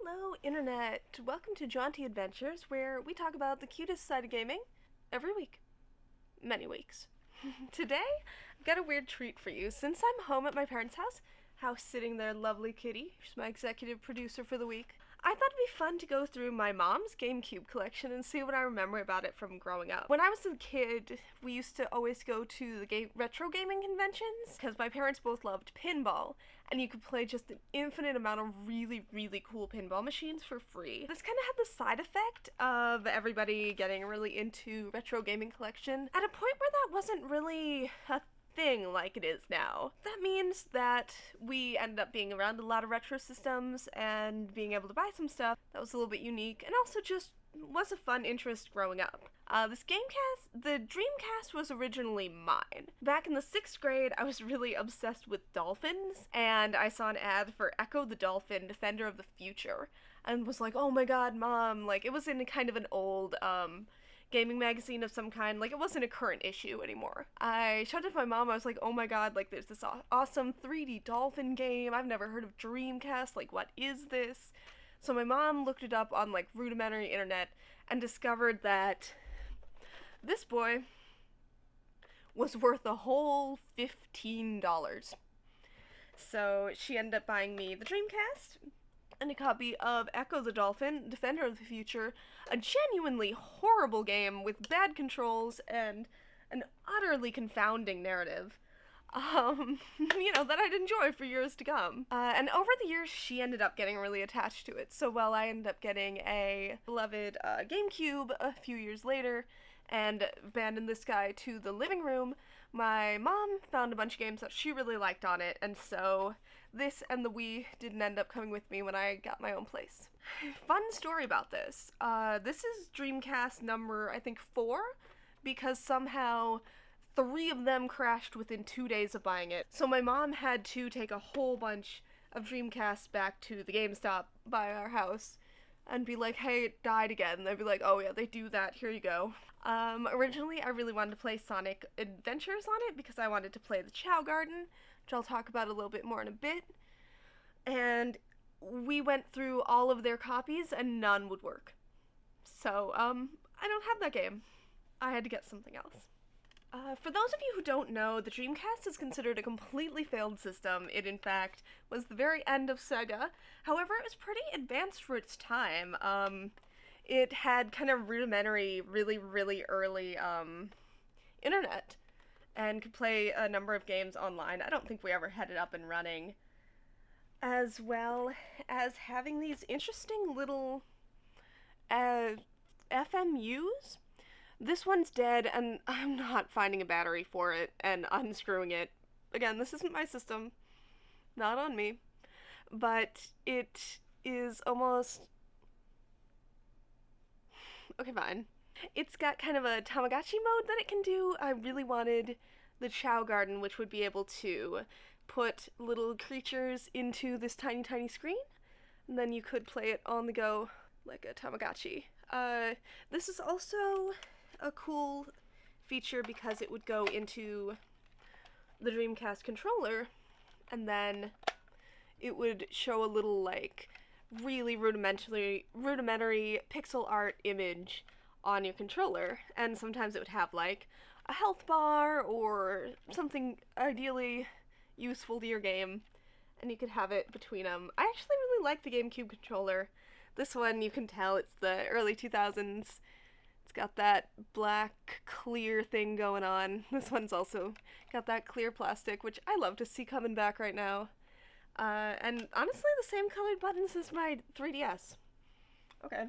Hello, Internet! Welcome to Jaunty Adventures, where we talk about the cutest side of gaming every week. Many weeks. Today, I've got a weird treat for you. Since I'm home at my parents' house sitting there, lovely kitty, she's my executive producer for the week, I thought it'd be fun to go through my mom's GameCube collection and see what I remember about it from growing up. When I was a kid, we used to always go to the retro gaming conventions because my parents both loved pinball, and you could play just an infinite amount of really cool pinball machines for free. This kind of had the side effect of everybody getting really into retro gaming collection at a point where that wasn't really a thing like it is now. That means that we ended up being around a lot of retro systems and being able to buy some stuff that was a little bit unique and also just was a fun interest growing up. This Gamecast, the Dreamcast was originally mine. Back in the 6th grade, I was really obsessed with dolphins, and I saw an ad for Echo the Dolphin, Defender of the Future, and was like, oh my god, Mom, like, it was in kind of an old, gaming magazine of some kind, like it wasn't a current issue anymore. I showed it to my mom, I was like, oh my god, like there's this awesome 3D dolphin game, I've never heard of Dreamcast, like what is this? So my mom looked it up on like rudimentary internet and discovered that this boy was worth a whole $15. So she ended up buying me the Dreamcast and a copy of Echo the Dolphin, Defender of the Future, a genuinely horrible game with bad controls and an utterly confounding narrative. That I'd enjoy for years to come. And over the years, she ended up getting really attached to it. So while I ended up getting a beloved GameCube a few years later and abandoned this guy to the living room, my mom found a bunch of games that she really liked on it, and so this and the Wii didn't end up coming with me when I got my own place. Fun story about this. This is Dreamcast number, I think, 4, because somehow 3 of them crashed within 2 days of buying it. So my mom had to take a whole bunch of Dreamcasts back to the GameStop by our house and be like, hey, it died again. And they'd be like, oh yeah, they do that, here you go. Originally I really wanted to play Sonic Adventures on it because I wanted to play the Chow Garden, which I'll talk about a little bit more in a bit. And we went through all of their copies and none would work. So, I don't have that game. I had to get something else. For those of you who don't know, the Dreamcast is considered a completely failed system. It, in fact, was the very end of Sega. However, it was pretty advanced for its time. It had kind of rudimentary, really early, internet, and could play a number of games online. I don't think we ever had it up and running. As well as having these interesting little, FMUs. This one's dead, and I'm not finding a battery for it and unscrewing it. Again, this isn't my system. Not on me. But it is almost... Okay, fine. It's got kind of a Tamagotchi mode that it can do. I really wanted the Chow Garden, which would be able to put little creatures into this tiny screen, and then you could play it on the go like a Tamagotchi. This is also a cool feature because it would go into the Dreamcast controller, and then it would show a little, like, really rudimentary pixel art image on your controller, and sometimes it would have, like, a health bar or something ideally useful to your game, and you could have it between them. I actually really like the GameCube controller. This one, you can tell it's the early 2000s. It's got that black, clear thing going on. This one's also got that clear plastic, which I love to see coming back right now. And honestly, the same colored buttons as my 3DS. Okay.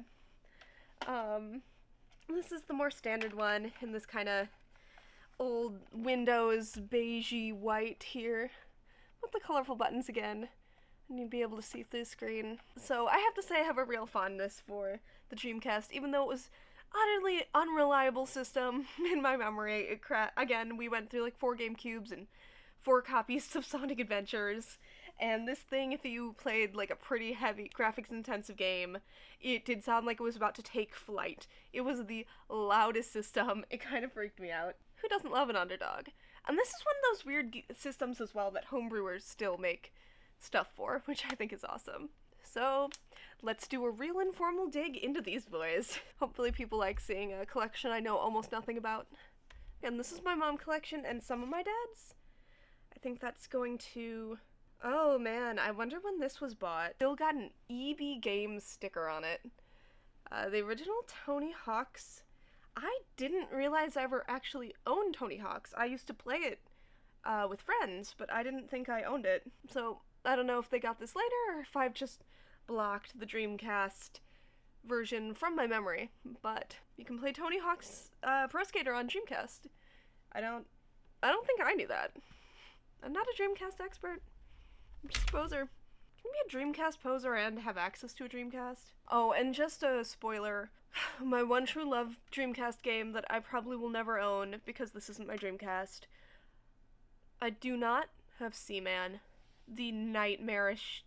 This is the more standard one in this kind of old Windows beigey white here with the colorful buttons again, and you'd be able to see through the screen. So I have to say I have a real fondness for the Dreamcast, even though it was utterly unreliable system in my memory. Again, we went through like 4 GameCubes and 4 copies of Sonic Adventures, and this thing, if you played like a pretty heavy graphics intensive game, it did sound like it was about to take flight. It was the loudest system. It kind of freaked me out. Who doesn't love an underdog? And this is one of those weird systems as well that homebrewers still make stuff for, which I think is awesome. So let's do a real informal dig into these boys. Hopefully people like seeing a collection I know almost nothing about. And this is my mom collection and some of my dad's. I think that's going to... Oh man, I wonder when this was bought. Still got an EB Games sticker on it. The original Tony Hawk's. I didn't realize I ever actually owned Tony Hawk's. I used to play it with friends, but I didn't think I owned it. So I don't know if they got this later or if I've just blocked the Dreamcast version from my memory. But you can play Tony Hawk's Pro Skater on Dreamcast. I don't think I knew that. I'm not a Dreamcast expert. I'm just a poser. Can you be a Dreamcast poser and have access to a Dreamcast? Oh, and just a spoiler. My one true love Dreamcast game that I probably will never own because this isn't my Dreamcast. I do not have Seaman, the nightmarish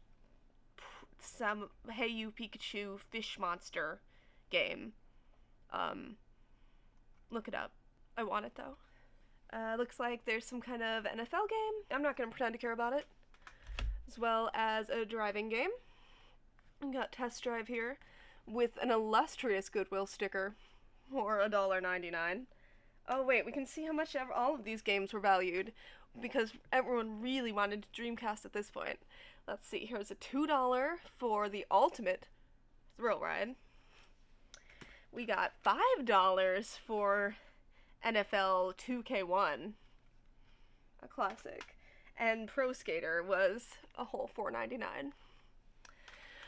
Hey You Pikachu fish monster game. Look it up. I want it though. Looks like there's some kind of NFL game. I'm not gonna pretend to care about it. As well as a driving game. We got Test Drive here with an illustrious Goodwill sticker for $1.99. Oh wait, we can see how much all of these games were valued because everyone really wanted Dreamcast at this point. Let's see, here's a $2 for the ultimate thrill ride. We got $5 for NFL 2K1, a classic. And Pro Skater was a whole $4.99.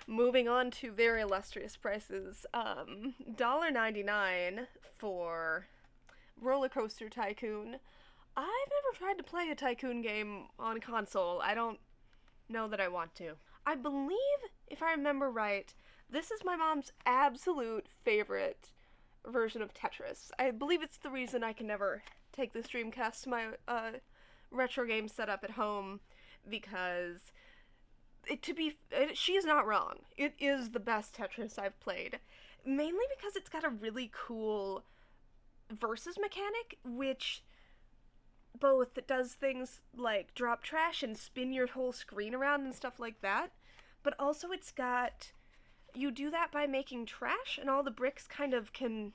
Moving on to very illustrious prices, $1.99 for Roller Coaster Tycoon. I've never tried to play a Tycoon game on console. I don't know that I want to. I believe, if I remember right, this is my mom's absolute favorite version of Tetris. I believe it's the reason I can never take this Dreamcast to my retro game setup at home, because she's not wrong. It is the best Tetris I've played, mainly because it's got a really cool versus mechanic, which both does things like drop trash and spin your whole screen around and stuff like that, but also you do that by making trash, and all the bricks kind of can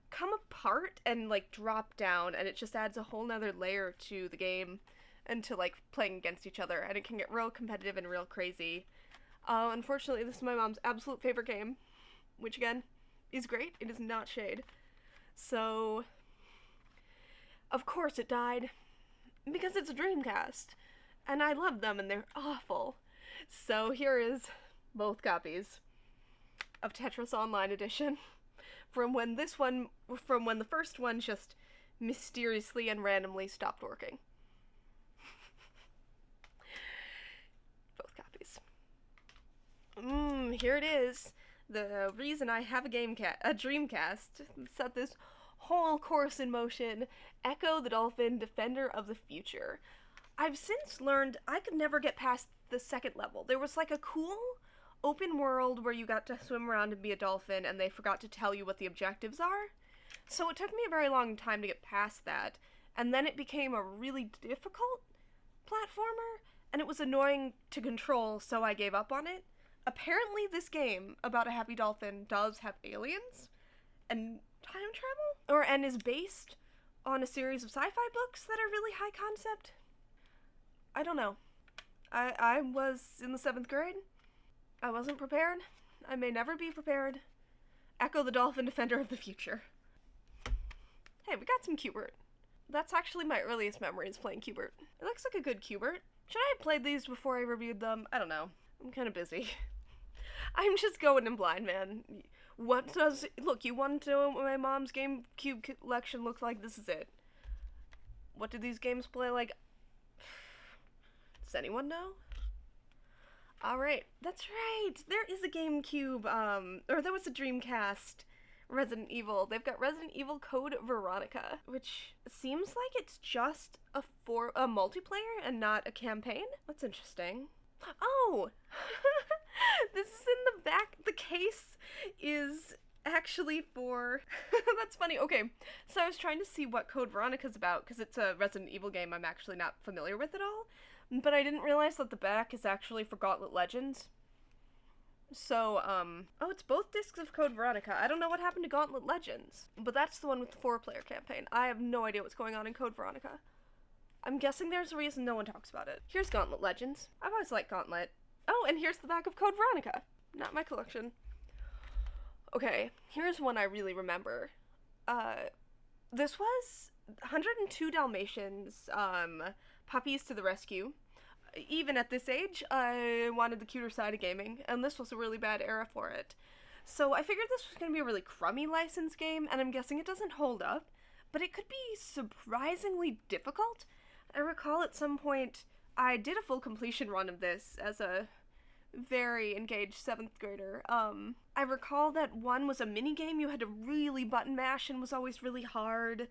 come apart and like drop down, and it just adds a whole nother layer to the game and to like playing against each other, and it can get real competitive and real crazy. Unfortunately, this is my mom's absolute favorite game, which again is great. It is not shade. So of course it died because it's a Dreamcast and I love them and they're awful. So here is both copies of Tetris Online Edition from when the first one just mysteriously and randomly stopped working. Both copies. Here it is. The reason I have a Dreamcast set this whole course in motion. Echo the Dolphin, Defender of the Future. I've since learned I could never get past the second level. There was like a cool open world where you got to swim around and be a dolphin, and they forgot to tell you what the objectives are. So it took me a very long time to get past that, and then it became a really difficult platformer, and it was annoying to control, so I gave up on it. Apparently this game about a happy dolphin does have aliens and time travel, and is based on a series of sci-fi books that are really high concept. I don't know. I was in the 7th grade. I wasn't prepared. I may never be prepared. Echo the Dolphin, Defender of the Future. Hey, we got some Q*bert. That's actually my earliest memories playing Q*bert. It looks like a good Q*bert. Should I have played these before I reviewed them? I don't know. I'm kind of busy. I'm just going in blind, man. Look, you want to know what my mom's GameCube collection looks like? This is it. What do these games play like? Does anyone know? Alright, that's right. There is a GameCube, or there was a Dreamcast Resident Evil. They've got Resident Evil Code Veronica, which seems like it's just a multiplayer and not a campaign. That's interesting. Oh! This is in the back. The case is actually for... That's funny. Okay, so I was trying to see what Code Veronica's about, because it's a Resident Evil game I'm actually not familiar with at all. But I didn't realize that the back is actually for Gauntlet Legends. So, oh, it's both discs of Code Veronica. I don't know what happened to Gauntlet Legends, but that's the one with the 4-player campaign. I have no idea what's going on in Code Veronica. I'm guessing there's a reason no one talks about it. Here's Gauntlet Legends. I've always liked Gauntlet. Oh, and here's the back of Code Veronica. Not my collection. Okay, here's one I really remember. This was 102 Dalmatians, Puppies to the Rescue. Even at this age, I wanted the cuter side of gaming, and this was a really bad era for it. So I figured this was going to be a really crummy licensed game, and I'm guessing it doesn't hold up, but it could be surprisingly difficult. I recall at some point I did a full completion run of this as a very engaged 7th grader. I recall that one was a mini game you had to really button mash and was always really hard.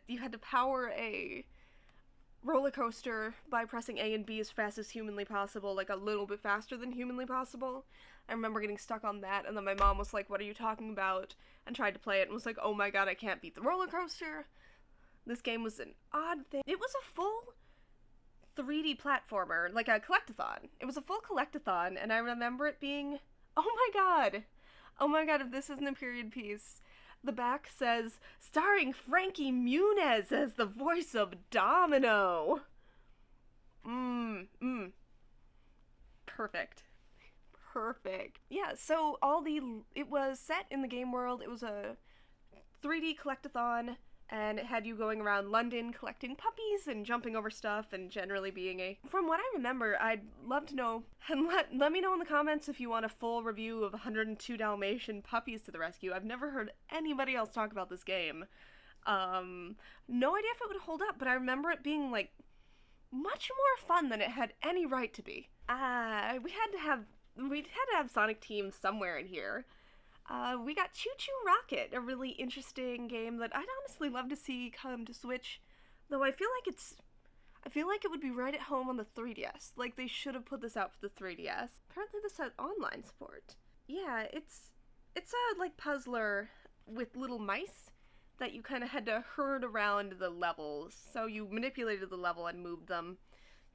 You had to power a roller coaster by pressing A and B as fast as humanly possible, like a little bit faster than humanly possible. I remember getting stuck on that, and then my mom was like, "What are you talking about?" and tried to play it and was like, "Oh my god, I can't beat the roller coaster." This game was an odd thing. It was a full 3D platformer, like a collectathon. It was a full collectathon, and I remember it being, oh my god, if this isn't a period piece. The back says, starring Frankie Muniz as the voice of Domino. Perfect. Yeah, so it was set in the game world. It was a 3D collectathon, and it had you going around London collecting puppies and jumping over stuff and generally being From what I remember, I'd love to know, and let me know in the comments if you want a full review of 102 Dalmatian Puppies to the Rescue. I've never heard anybody else talk about this game. No idea if it would hold up, but I remember it being, like, much more fun than it had any right to be. We had to have Sonic Team somewhere in here. We got Choo Choo Rocket, a really interesting game that I'd honestly love to see come to Switch, though I feel like it would be right at home on the 3DS. Like, they should have put this out for the 3DS. Apparently this had online support. Yeah, it's a, like, puzzler with little mice that you kind of had to herd around the levels, so you manipulated the level and moved them.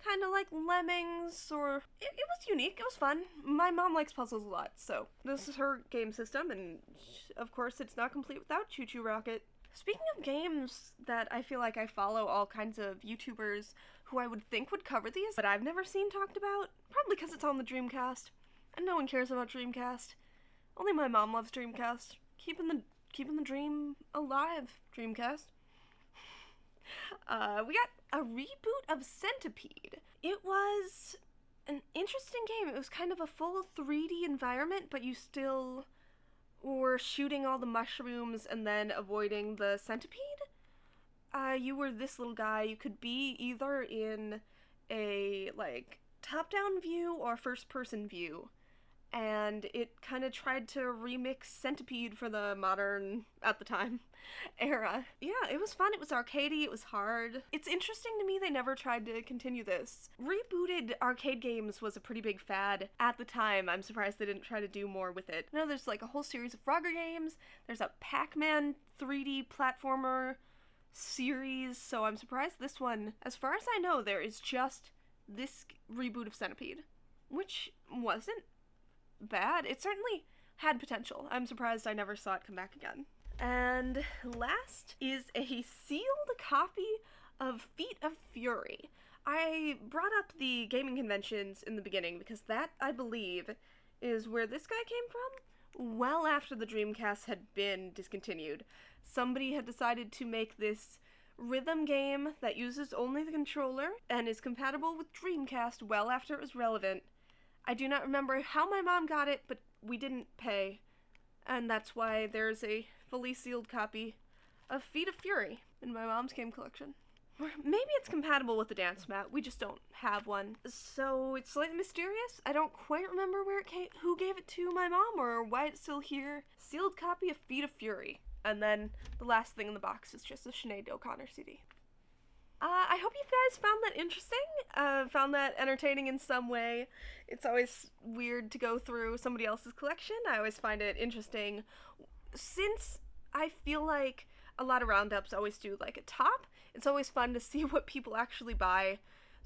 Kind of like Lemmings, or... It was unique, it was fun. My mom likes puzzles a lot, so this is her game system, and of course it's not complete without Choo Choo Rocket. Speaking of games that I feel like I follow all kinds of YouTubers who I would think would cover these, but I've never seen talked about, probably because it's on the Dreamcast, and no one cares about Dreamcast. Only my mom loves Dreamcast. Keeping the dream alive, Dreamcast. We got a reboot of Centipede. It was an interesting game. It was kind of a full 3D environment, but you still were shooting all the mushrooms and then avoiding the centipede. You were this little guy. You could be either in a, like, top-down view or first-person view. And it kind of tried to remix Centipede for the modern, at the time, era. Yeah, it was fun, it was arcadey, it was hard. It's interesting to me they never tried to continue this. Rebooted arcade games was a pretty big fad at the time. I'm surprised they didn't try to do more with it. No, there's like a whole series of Frogger games, there's a Pac-Man 3D platformer series, so I'm surprised this one, as far as I know, there is just this reboot of Centipede, which wasn't bad. It certainly had potential. I'm surprised I never saw it come back again. And last is a sealed copy of Feet of Fury. I brought up the gaming conventions in the beginning because that, I believe, is where this guy came from. Well after the Dreamcast had been discontinued, somebody had decided to make this rhythm game that uses only the controller and is compatible with Dreamcast well after it was relevant. I do not remember how my mom got it, but we didn't pay, and that's why there's a fully sealed copy of Feet of Fury in my mom's game collection. Or maybe it's compatible with the dance mat, we just don't have one. So it's slightly mysterious. I don't quite remember where it came, who gave it to my mom, or why it's still here. Sealed copy of Feet of Fury. And then the last thing in the box is just a Sinead O'Connor CD. I hope you guys found that interesting, found that entertaining in some way. It's always weird to go through somebody else's collection. I always find it interesting. Since I feel like a lot of roundups always do like a top, it's always fun to see what people actually buy.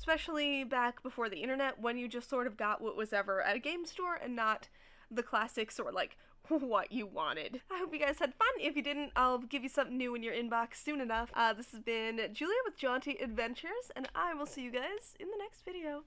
especially back before the internet, when you just sort of got what was ever at a game store and not the classics or like what you wanted. I hope you guys had fun. If you didn't, I'll give you something new in your inbox soon enough. This has been Julia with Jaunty Adventures, and I will see you guys in the next video.